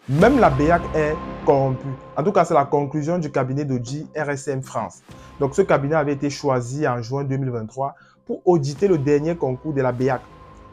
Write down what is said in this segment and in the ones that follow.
Même la BEAC est corrompue. En tout cas, c'est la conclusion du cabinet d'audit RSM France. Donc, ce cabinet avait été choisi en juin 2023 pour auditer le dernier concours de la BEAC.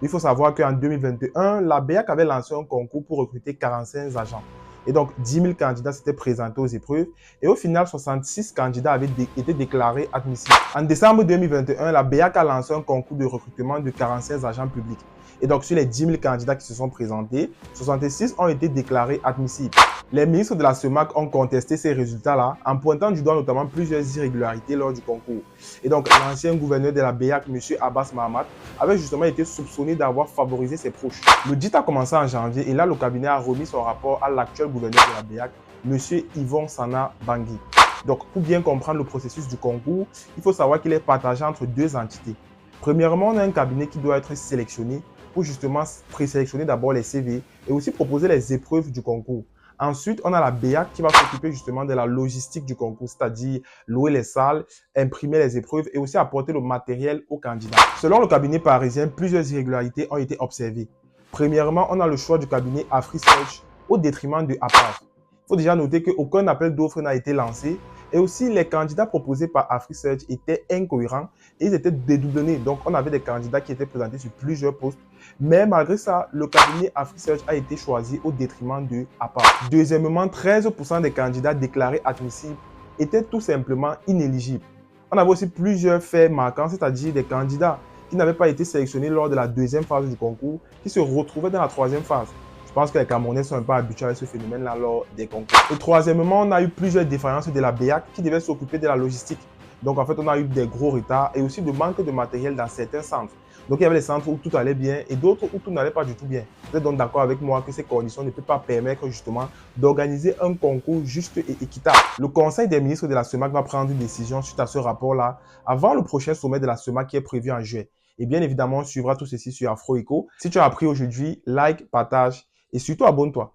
Il faut savoir qu'en 2021, la BEAC avait lancé un concours pour recruter 45 agents. Et donc, 10 000 candidats s'étaient présentés aux épreuves. Et au final, 66 candidats avaient été déclarés admissibles. En décembre 2021, la BEAC a lancé un concours de recrutement de 45 agents publics. Et donc, sur les 10 000 candidats qui se sont présentés, 66 ont été déclarés admissibles. Les ministres de la CEMAC ont contesté ces résultats-là en pointant du doigt notamment plusieurs irrégularités lors du concours. Et donc, l'ancien gouverneur de la BEAC, M. Abbas Mahamat, avait justement été soupçonné d'avoir favorisé ses proches. L'audit a commencé en janvier et là, le cabinet a remis son rapport à l'actuel gouverneur de la BEAC, M. Yvon Sana Bangui. Donc, pour bien comprendre le processus du concours, il faut savoir qu'il est partagé entre deux entités. Premièrement, on a un cabinet qui doit être sélectionné pour justement présélectionner d'abord les CV et aussi proposer les épreuves du concours. Ensuite, on a la BEAC qui va s'occuper justement de la logistique du concours, c'est-à-dire louer les salles, imprimer les épreuves et aussi apporter le matériel aux candidats. Selon le cabinet parisien, plusieurs irrégularités ont été observées. Premièrement, on a le choix du cabinet AfriSearch au détriment de APAV. Il faut déjà noter qu'aucun appel d'offres n'a été lancé et aussi les candidats proposés par AfriSearch étaient incohérents et ils étaient dédoublonnés. Donc, on avait des candidats qui étaient présentés sur plusieurs postes. Mais malgré ça, le cabinet AfriSearch a été choisi au détriment de APA. Deuxièmement, 13% des candidats déclarés admissibles étaient tout simplement inéligibles. On avait aussi plusieurs faits marquants, c'est-à-dire des candidats qui n'avaient pas été sélectionnés lors de la deuxième phase du concours, qui se retrouvaient dans la troisième phase. Je pense que les Camerounais sont un peu habitués à ce phénomène-là lors des concours. Et troisièmement, on a eu plusieurs défaillances de la BEAC qui devaient s'occuper de la logistique. Donc, en fait, on a eu des gros retards et aussi de manque de matériel dans certains centres. Donc, il y avait des centres où tout allait bien et d'autres où tout n'allait pas du tout bien. Vous êtes donc d'accord avec moi que ces conditions ne peuvent pas permettre justement d'organiser un concours juste et équitable. Le Conseil des ministres de la CEMAC va prendre une décision suite à ce rapport-là avant le prochain sommet de la CEMAC qui est prévu en juillet. Et bien évidemment, on suivra tout ceci sur AfroEcho. Si tu as appris aujourd'hui, like, partage et surtout abonne-toi.